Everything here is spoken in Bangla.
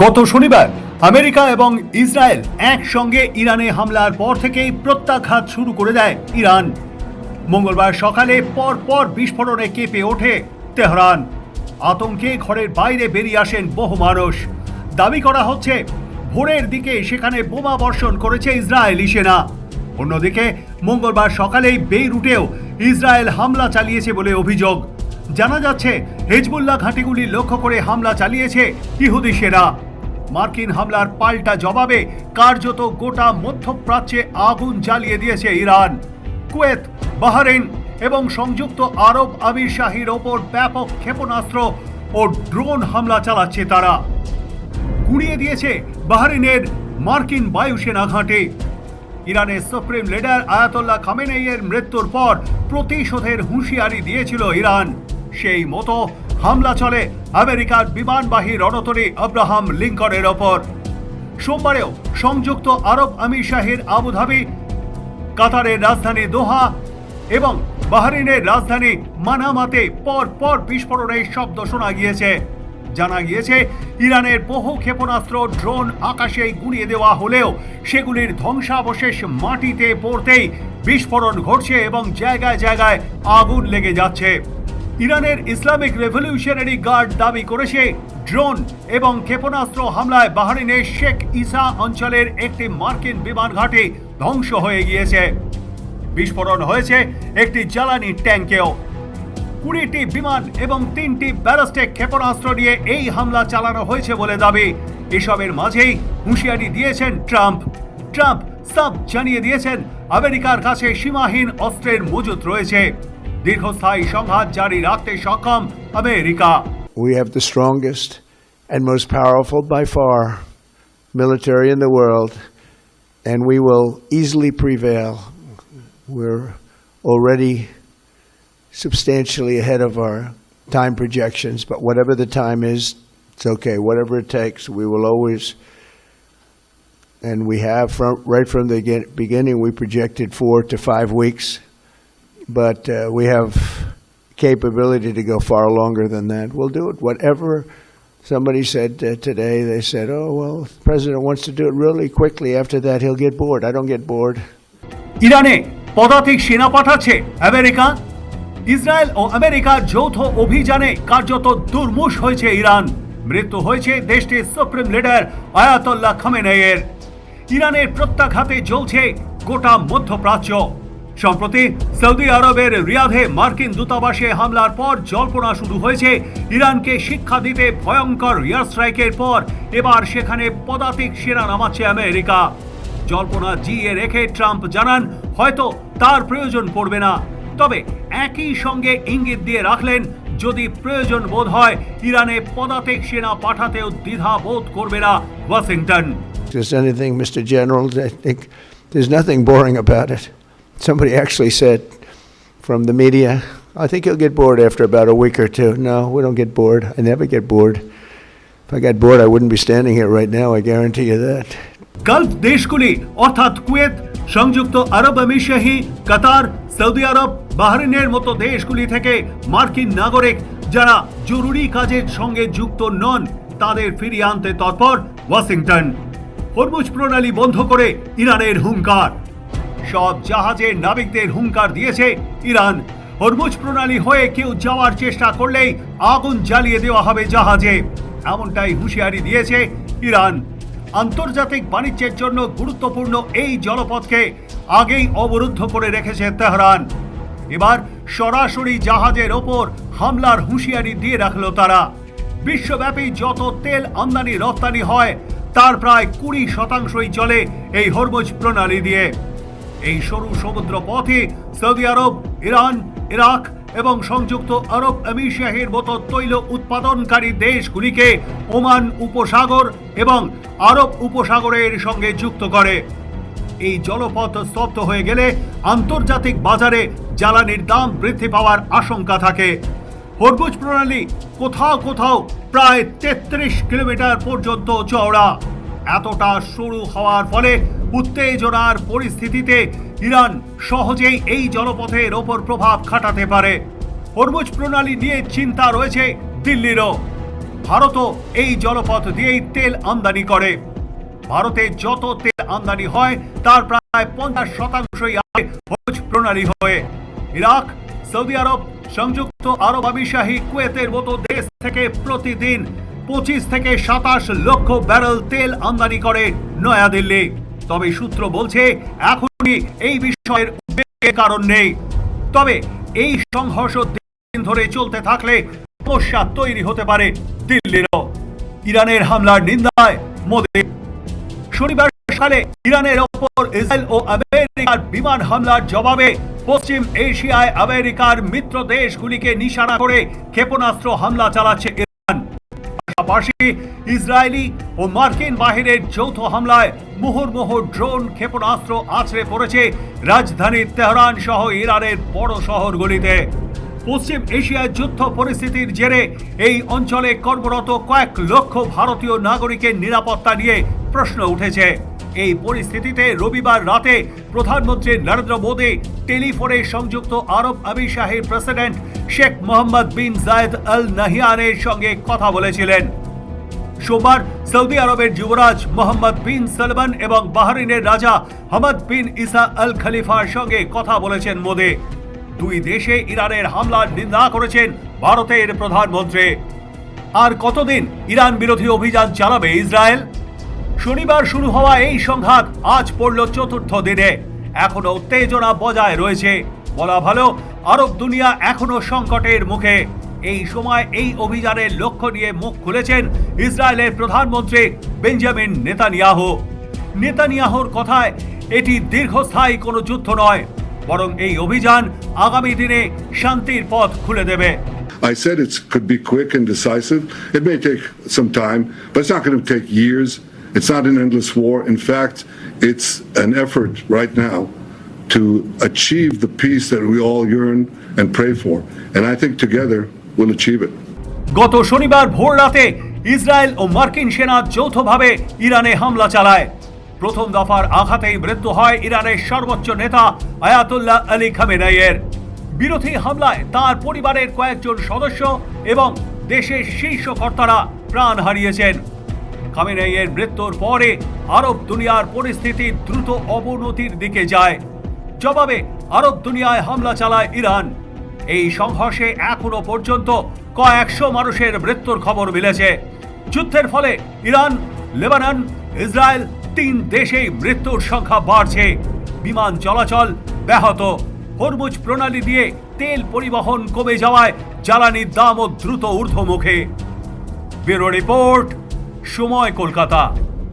গত শনিবার আমেরিকা এবং ইসরায়েল একসঙ্গে ইরানে হামলার পর থেকেই প্রত্যাঘাত শুরু করে দেয় ইরান। মঙ্গলবার সকালে পরপর বিস্ফোরণে কেঁপে ওঠে তেহরান। আতঙ্কে ঘরের বাইরে বেরিয়ে আসেন বহু মানুষ। দাবি করা হচ্ছে ভোরের দিকে সেখানে বোমা বর্ষণ করেছে ইসরায়েলি সেনা। অন্যদিকে মঙ্গলবার সকালেই বেইরুটেও ইসরায়েল হামলা চালিয়েছে বলে অভিযোগ। জানা যাচ্ছে হিজবুল্লাহ ঘাঁটিগুলি লক্ষ্য করে হামলা চালিয়েছে ইহুদি সেনা। মার্কিন হামলার পাল্টা জবাবে কার্যত গোটা মধ্যপ্রাচ্যে আগুন জ্বালিয়ে দিয়েছে ইরান। কুয়েত, বাহরাইন এবং সংযুক্ত আরব আমিরশাহীর ওপর ব্যাপক ক্ষেপণাস্ত্র ও ড্রোন হামলা চালাচ্ছে তারা। গুঁড়িয়ে দিয়েছে বাহরাইনের মার্কিন বায়ুসেনা ঘাঁটি। ইরানের সুপ্রিম লিডার আয়াতোল্লাহ খামেনেইয়ের মৃত্যুর পর প্রতিশোধের হুঁশিয়ারি দিয়েছিল ইরান। সেই মতো হামলা চলে আমেরিকার বিমানবাহী রণতরী আব্রাহাম লিঙ্কনের ওপর। সোমবারেও সংযুক্ত আরব আমিরশাহীর আবুধাবি, কাতারের রাজধানী দোহা এবং বাহরাইনের রাজধানী মানামাতে পরপর বিস্ফোরণের শব্দ শোনা গিয়েছে। জানা গিয়েছে ইরানের বহু ক্ষেপণাস্ত্র, ড্রোন আকাশেই গুঁড়িয়ে দেওয়া হলেও সেগুলির ধ্বংসাবশেষ মাটিতে পড়তেই বিস্ফোরণ ঘটছে এবং জায়গায় জায়গায় আগুন লেগে যাচ্ছে। ইরানের ইসলামিক রেভলিউশনারি গার্ড দাবি করেছে ড্রোন এবং ক্ষেপণাস্ত্র হামলায় বাহরাইনের শেখ ইসা অঞ্চলের একটি মার্কিন বিমান ঘাঁটি ধ্বংস হয়ে গিয়েছে। বিস্ফোরণ হয়েছে একটি জ্বালানি ট্যাঙ্কেও। 20টি বিমান এবং 3টি ব্যালিস্টিক ক্ষেপণাস্ত্র নিয়ে এই হামলা চালানো হয়েছে বলে দাবি। এসবের মাঝেই হুঁশিয়ারি দিয়েছেন ট্রাম্প সাফ জানিয়ে দিয়েছেন আমেরিকার কাছে সীমাহীন অস্ত্রের মজুত রয়েছে। দীর্ঘস্থায়ী সংঘাত জারি রাখতে সক্ষম America. We have the strongest and most powerful by far military in the world, and we will easily prevail. We're already substantially ahead of our time projections, but whatever the time is, it's okay. Whatever it takes, we will always, and we have right from the beginning, we projected 4 to 5 weeks, but we have capability to go far longer than that. We'll do it. Whatever somebody said today, they said, oh, well, the president wants to do it really quickly. After that, he'll get bored. I don't get bored. ইরানে পদাতিক সেনা পাঠাচ্ছে আমেরিকা। ইসরায়েল ও আমেরিকার যৌথ অভিযানে কার্যত দুর্মুষ হয়েছে ইরান। মৃত্যু হয়েছে দেশটির সুপ্রিম লিডার আয়াতোল্লাহ খামেনেইয়ের। ইরানের প্রত্যাঘাতে জ্বলছে গোটা মধ্যপ্রাচ্য। সম্প্রতি সৌদি আরবের রিয়াধে মার্কিন দূতাবাসে হামলার পর জল্পনা শুরু হয়েছে ইরানকে শিক্ষা দিতে ভয়ঙ্কর এয়ার স্ট্রাইকের পর এবার সেখানে পদাতিক সেনা নামাচ্ছে আমেরিকা। জল্পনা জিয়ে রেখে ট্রাম্প জানান হয়তো তার প্রয়োজন পড়বে না, তবে একই সঙ্গে ইঙ্গিত দিয়ে রাখলেন যদি প্রয়োজন বোধ হয় ইরানে পদাতিক সেনা পাঠাতেও দ্বিধা বোধ করবে না Washington. Just anything, Mr. General, I think there's nothing boring about it. Somebody actually said from the media, I think you'll get bored after about a week or two. No, we don't get bored. I never get bored. If I got bored, I wouldn't be standing here right now, I guarantee you that. Gulf দেশগুলি অর্থাৎ কুয়েত, সংযুক্ত আরব আমিরশাহী, কাতার, সৌদি আরব, বাহরাইনের মতো দেশগুলি থেকে মার্কিন নাগরিক যারা জরুরি কাজের সঙ্গে যুক্ত নন তাদের ফিরিয়ে আনতে তৎপর ওয়াশিংটন। হরমুজ প্রণালী বন্ধ করে ইরানের হুঙ্কার। সব জাহাজের নাবিকদের হুঙ্কার দিয়েছে ইরান। হরমুজ প্রণালী হয়ে কেউ যাওয়ার চেষ্টা করলেই আগুন জ্বালিয়ে দেওয়া হবে জাহাজে, এমনটাই হুঁশিয়ারি দিয়েছে ইরান। আন্তর্জাতিক বাণিজ্যের জন্য গুরুত্বপূর্ণ এই জলপথকে আগেই অবরুদ্ধ করে রেখেছে তেহরান। এবার সরাসরি জাহাজের ওপর হামলার হুঁশিয়ারি দিয়ে রাখল তারা। বিশ্বব্যাপী যত তেল আমদানি রপ্তানি হয় তার প্রায় 20% চলে এই হরমুজ প্রণালী দিয়ে। এই সরু সমুদ্র পথে সৌদি আরব, ইরান, ইরাক এবং সংযুক্ত আরব আমিরশাহীর মতো তৈল উৎপাদনকারী দেশগুলিকে ওমান উপসাগর এবং আরব উপসাগরের সঙ্গে যুক্ত করে। এই জলপথ স্তব্ধ হয়ে গেলে আন্তর্জাতিক বাজারে জ্বালানির দাম বৃদ্ধি পাওয়ার আশঙ্কা থাকে। হরমুজ প্রণালী কোথাও কোথাও প্রায় 33 কিলোমিটার পর্যন্ত চওড়া। এতটা সরু হওয়ার ফলে উত্তেজনার পরিস্থিতিতে ইরান সহজেই এই জলপথের ওপর প্রভাব খাটাতে পারে। হরমুজ প্রণালী নিয়ে চিন্তা রয়েছে দিল্লিরও। ভারতও এই জলপথ দিয়েই তেল আমদানি করে। ভারতে যত তেল আমদানি হয় তার প্রায় 50% আসে হজ প্রণালী হয়ে। ইরাক, সৌদি আরব, সংযুক্ত আরব আমিরশাহী, কুয়েতের মতো দেশ থেকে প্রতিদিন 25 থেকে 27 লক্ষ ব্যারেল তেল আমদানি করে নয়াদিল্লি। তবে সূত্র বলছে এখনই এই বিষয়ের উদ্বেগের কারণ নেই। তবে এই সংঘর্ষ দিন ধরে চলতে থাকলে সমস্যা তৈরি হতে পারে দিল্লিরও। ইরানের হামলার নিন্দায় মোদি। শনিবার সকালে ইরানের ওপর ইসরায়েল ও আমেরিকার বিমান হামলার জবাবে পশ্চিম এশিয়ায় আমেরিকার মিত্র দেশগুলিকে নিশানা করে ক্ষেপণাস্ত্র হামলা চালাচ্ছে ইরান। পাশাপাশি ইসরায়েলি ও মার্কিন বাহিনীর যৌথ হামলায় মুহুর্মুহু ড্রোন ক্ষেপণাস্ত্র আছড়ে পড়েছে রাজধানী তেহরান সহ ইরানের বড় শহরগুলিতে। পশ্চিম এশিয়ায় যুদ্ধ পরিস্থিতির জেরে এই অঞ্চলে কর্মরত কয়েক লক্ষ ভারতীয় নাগরিকের নিরাপত্তা নিয়ে প্রশ্ন উঠেছে। এই পরিস্থিতিতে রবিবার রাতে প্রধানমন্ত্রী নরেন্দ্র মোদী টেলিফোনে সংযুক্ত আরব আমিরশাহীর প্রেসিডেন্ট শেখ মোহাম্মদ বিন জায়েদ আল নাহিয়ানের সঙ্গে কথা বলেছিলেন। সোমবার সৌদি আরবের যুবরাজ মোহাম্মদ বিন সালমান এবং বাহরিনের রাজা হামাদ বিন ইসা আল খলিফার সঙ্গে কথা বলেছেন মোদী। দুই দেশে ইরানের হামলার নিন্দা করেছেন ভারতের প্রধানমন্ত্রী। আর কতদিন ইরান বিরোধী অভিযান চালাবে ইসরায়েল? শনিবার শুরু হওয়া এই সংঘাত আজ পড়ল চতুর্থ দিনে। এখনো উত্তেজনা বজায় রয়েছে। বলা ভালো, আরব দুনিয়া এখনো সংকটের মুখে। এই সময় এই অভিযানের লক্ষ্য নিয়ে মুখ খুলেছেন ইসরায়েলের প্রধানমন্ত্রী বেঞ্জামিন নেতানিয়াহু। নেতানিয়াহুর কথায় এটি দীর্ঘস্থায়ী কোনো যুদ্ধ নয়, বরং এই অভিযান আগামী দিনে শান্তির পথ খুলে দেবে। I said it could be quick and decisive. It may take some time, but it's not going to take years. It's not an endless war. In fact, it's an effort right now to achieve the peace that we all yearn and pray for. And I think together we'll achieve it. গত শনিবার ভোর রাতে ইসরায়েল ও মার্কিন সেনা যৌথভাবে ইরানে হামলা চালায়। প্রথম দফার আঘাতেই মৃত্যু হয় ইরানের সর্বোচ্চ নেতা আয়াতুল্লাহ আলী খামেনেইয়ের। বিরোধী হামলায় তার পরিবারের কয়েকজন সদস্য এবং দেশের শীর্ষ কর্তারা প্রাণ হারিয়েছেন। খামেনেইয়ের মৃত্যুর পরে আরব দুনিয়ার পরিস্থিতি দ্রুত অবনতির দিকে যায়। জবাবে আরব দুনিয়ায় হামলা চালায় ইরান। এই সংঘর্ষে এখনো পর্যন্ত কয়েকশো মানুষের মৃত্যুর খবর মিলেছে। যুদ্ধের ফলে ইরান, লেবানন, ইসরায়েল তিন দেশেই মৃত্যুর সংখ্যা বাড়ছে। বিমান চলাচল ব্যাহত। হরমুজ প্রণালী দিয়ে তেল পরিবহন কমে যাওয়ায় জ্বালানির দামও দ্রুত ঊর্ধ্বমুখী। ব্যুরো রিপোর্ট, সময়, কলকাতা।